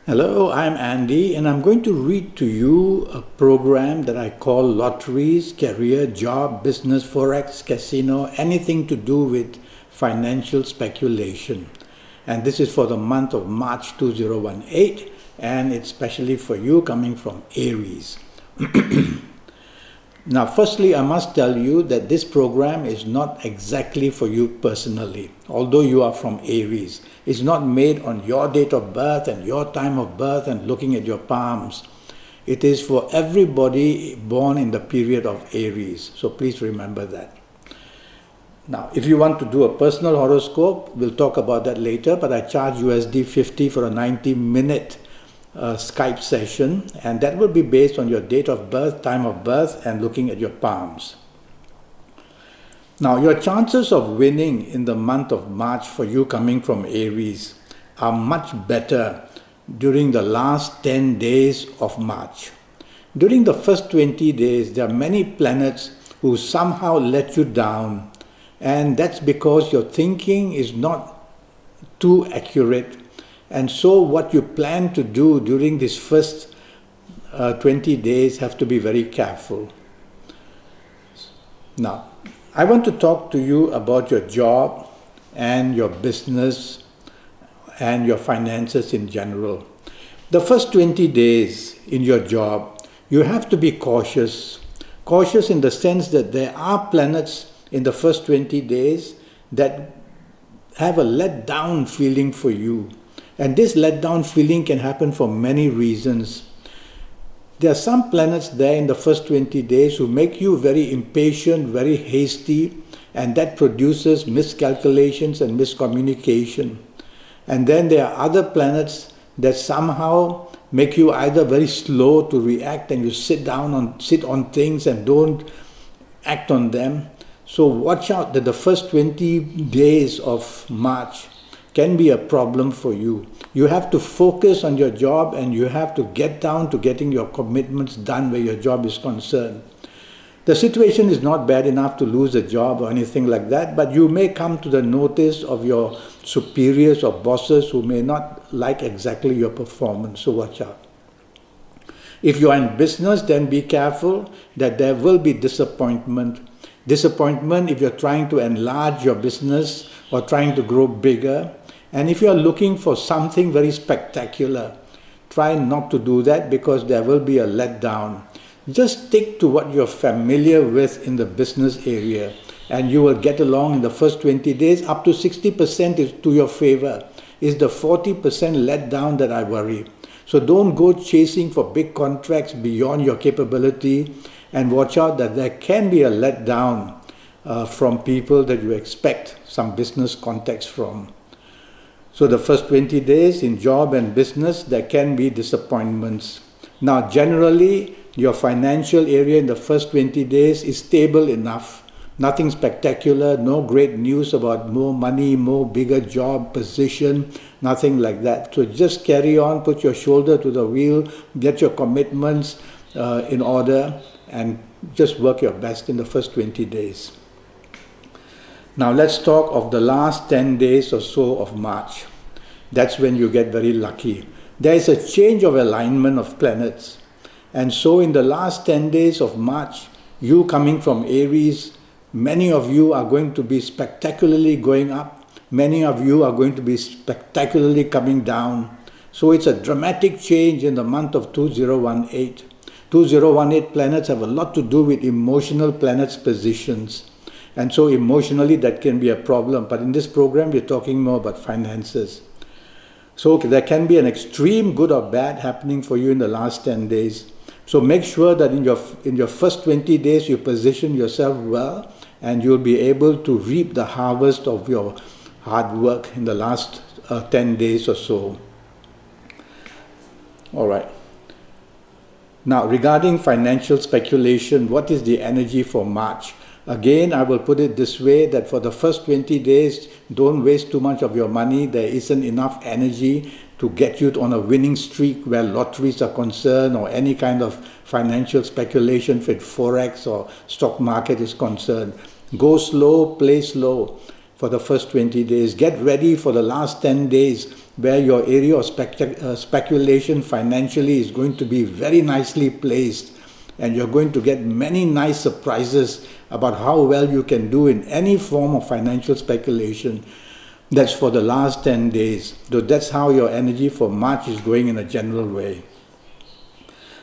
Hello, I'm Andy, and I'm going to read to you a program that I call Lotteries, Career, Job, Business, Forex, Casino, anything to do with financial speculation. And this is for the month of March 2018, and it's especially for you coming from Aries. Now, firstly, I must tell you that this program is not exactly for you personally, although you are from Aries. It's not made on your date of birth and your time of birth and looking at your palms. It is for everybody born in the period of Aries, so please remember that. Now, if you want to do a personal horoscope, we'll talk about that later, but I charge USD 50 for a 90-minute Skype session, and that will be based on your date of birth, time of birth, and looking at your palms. Now, your chances of winning in the month of March for you coming from Aries are much better during the last 10 days of March. During the first 20 days, there are many planets who somehow let you down, and that's because your thinking is not too accurate. And so what you plan to do during this first 20 days have to be very careful. Now, I want to talk to you about your job and your business and your finances in general. The first 20 days in your job, you have to be cautious. Cautious in the sense that there are planets in the first 20 days that have a let-down feeling for you. And this letdown feeling can happen for many reasons. There are some planets there in the first 20 days who make you very impatient, very hasty, and that produces miscalculations and miscommunication. And then there are other planets that somehow make you either very slow to react and you sit on things and don't act on them. So watch out that the first 20 days of March can be a problem for you. You have to focus on your job and you have to get down to getting your commitments done where your job is concerned. The situation is not bad enough to lose a job or anything like that, but you may come to the notice of your superiors or bosses who may not like exactly your performance, so watch out. If you are in business, then be careful that there will be disappointment. Disappointment if you're trying to enlarge your business or trying to grow bigger. And if you are looking for something very spectacular, try not to do that because there will be a letdown. Just stick to what you're familiar with in the business area and you will get along in the first 20 days. Up to 60% is to your favor. It's the 40% letdown that I worry. So don't go chasing for big contracts beyond your capability, and watch out that there can be a letdown from people that you expect some business contacts from. So the first 20 days in job and business, there can be disappointments. Now, generally, your financial area in the first 20 days is stable enough. Nothing spectacular, no great news about more money, more bigger job position, nothing like that. So just carry on, put your shoulder to the wheel, get your commitments in order, and just work your best in the first 20 days. Now let's talk of the last 10 days or so of March. That's when you get very lucky. There is a change of alignment of planets. And so in the last 10 days of March, you coming from Aries, many of you are going to be spectacularly going up. Many of you are going to be spectacularly coming down. So it's a dramatic change in the month of 2018. 2018 planets have a lot to do with emotional planets' positions. And so emotionally that can be a problem. But in this program, we're talking more about finances. So there can be an extreme good or bad happening for you in the last 10 days. So make sure that in your first 20 days, you position yourself well and you'll be able to reap the harvest of your hard work in the last 10 days or so. All right. Now, regarding financial speculation, what is the energy for March? Again, I will put it this way, that for the first 20 days, don't waste too much of your money. There isn't enough energy to get you on a winning streak where lotteries are concerned or any kind of financial speculation with Forex or stock market is concerned. Go slow, play slow for the first 20 days. Get ready for the last 10 days where your area of speculation financially is going to be very nicely placed, and you're going to get many nice surprises about how well you can do in any form of financial speculation. That's for the last 10 days. So that's how your energy for March is going in a general way.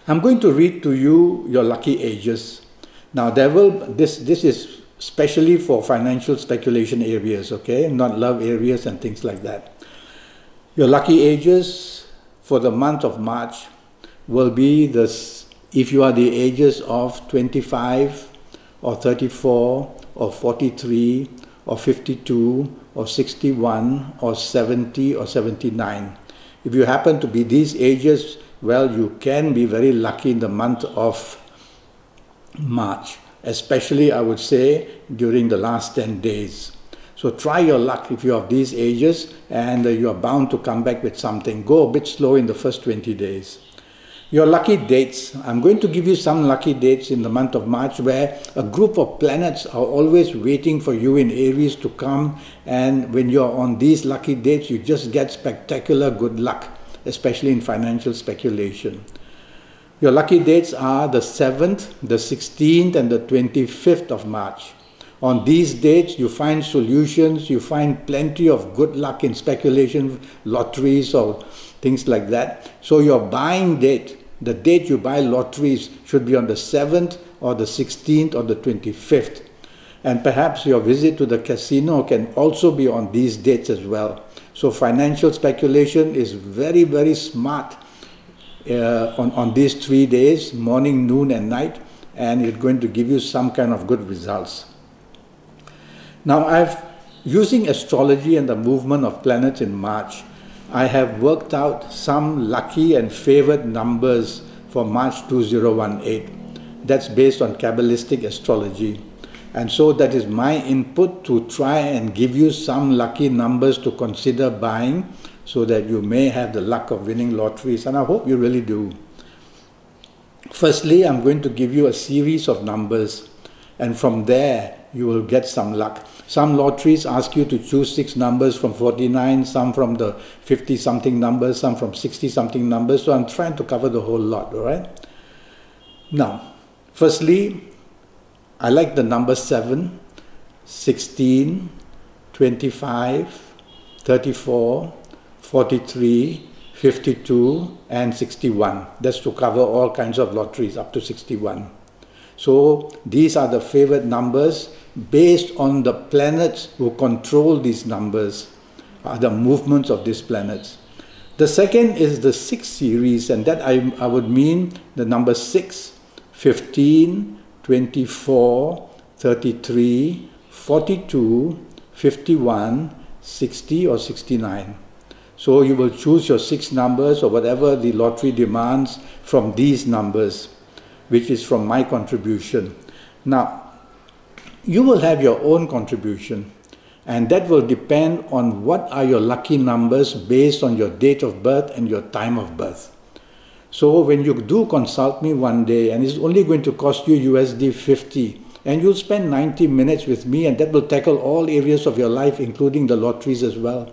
I'm going to read to you your lucky ages. Now this is especially for financial speculation areas, okay? Not love areas and things like that. Your lucky ages for the month of March will be this, if you are the ages of 25 or 34 or 43 or 52 or 61 or 70 or 79. If you happen to be these ages, well, you can be very lucky in the month of March, especially I would say during the last 10 days. So try your luck if you have these ages, and you are bound to come back with something. Go a bit slow in the first 20 days. Your lucky dates. I'm going to give you some lucky dates in the month of March where a group of planets are always waiting for you in Aries to come, and when you're on these lucky dates, you just get spectacular good luck, especially in financial speculation. Your lucky dates are the 7th, the 16th and the 25th of March. On these dates, you find solutions, you find plenty of good luck in speculation, lotteries or things like that. So your buying date, the date you buy lotteries, should be on the 7th or the 16th or the 25th. And perhaps your visit to the casino can also be on these dates as well. So financial speculation is very, very smart on these 3 days, morning, noon and night, and it's going to give you some kind of good results. Now using astrology and the movement of planets in March, I have worked out some lucky and favored numbers for March 2018. That's based on Kabbalistic astrology. And so that is my input to try and give you some lucky numbers to consider buying so that you may have the luck of winning lotteries. And I hope you really do. Firstly, I'm going to give you a series of numbers, and from there you will get some luck. Some lotteries ask you to choose 6 numbers from 49, some from the 50-something numbers, some from 60-something numbers. So I'm trying to cover the whole lot, all right? Now, firstly, I like the number 7, 16, 25, 34, 43, 52, and 61. That's to cover all kinds of lotteries up to 61. So these are the favorite numbers based on the planets who control these numbers, the movements of these planets. The second is the 6 series, and that I would mean the number 6, 15, 24, 33, 42, 51, 60 or 69. So you will choose your 6 numbers or whatever the lottery demands from these numbers, which is from my contribution. Now, you will have your own contribution, and that will depend on what are your lucky numbers based on your date of birth and your time of birth. So when you do consult me one day, and it's only going to cost you USD 50, and you'll spend 90 minutes with me, and that will tackle all areas of your life, including the lotteries as well.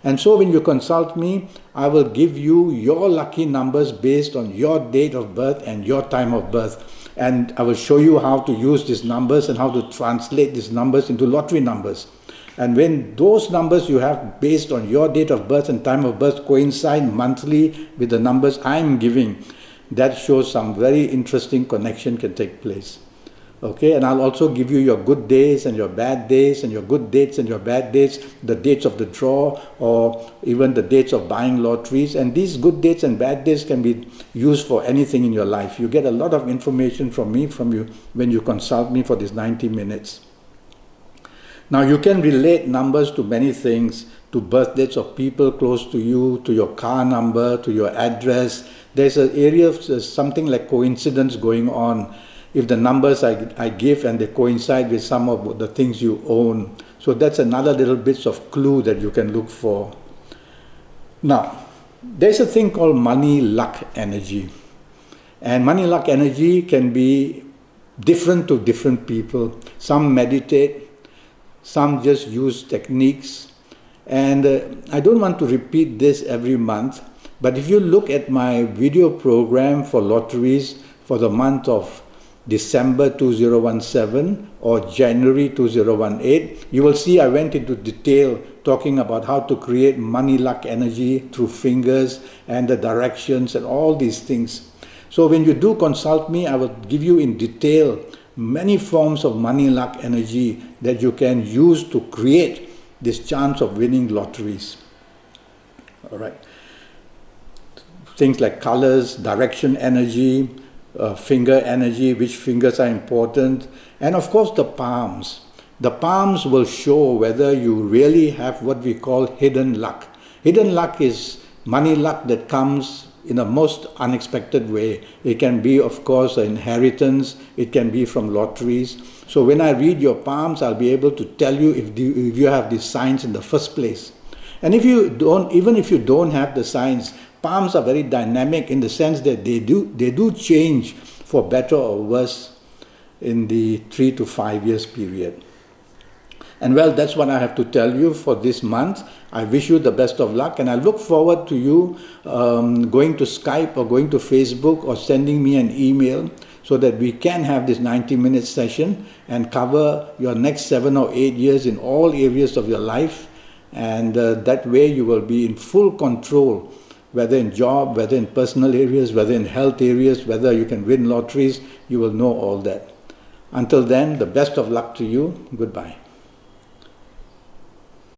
And so when you consult me, I will give you your lucky numbers based on your date of birth and your time of birth. And I will show you how to use these numbers and how to translate these numbers into lottery numbers. And when those numbers you have based on your date of birth and time of birth coincide monthly with the numbers I'm giving, that shows some very interesting connection can take place. Okay, and I'll also give you your good days and your bad days, and your good dates and your bad dates, the dates of the draw, or even the dates of buying lotteries. And these good dates and bad days can be used for anything in your life. You get a lot of information from me, when you consult me for these 90 minutes. Now you can relate numbers to many things, to birth dates of people close to you, to your car number, to your address. There's an area of something like coincidence going on. If the numbers I give and they coincide with some of the things you own. So that's another little bits of clue that you can look for. Now, there's a thing called money luck energy. And money luck energy can be different to different people. Some meditate, some just use techniques, And I don't want to repeat this every month, but if you look at my video program for lotteries for the month of December 2017 or January 2018, you will see I went into detail talking about how to create money luck energy through fingers and the directions and all these things. So when you do consult me, I will give you in detail many forms of money luck energy that you can use to create this chance of winning lotteries. All right. Things like colors, direction energy, finger energy, which fingers are important, and of course the palms. The palms will show whether you really have what we call hidden luck. Hidden luck is money luck that comes in a most unexpected way. It can be, of course, an inheritance. It can be from lotteries. So when I read your palms, I'll be able to tell you if you have these signs in the first place. And if you don't, even if you don't have the signs, palms are very dynamic in the sense that they do change for better or worse in the 3 to 5 years period. And well, that's what I have to tell you for this month. I wish you the best of luck, and I look forward to you going to Skype or going to Facebook or sending me an email so that we can have this 90-minute session and cover your next 7 or 8 years in all areas of your life. And that way you will be in full control, whether in job, whether in personal areas, whether in health areas, whether you can win lotteries, you will know all that. Until then, the best of luck to you. Goodbye.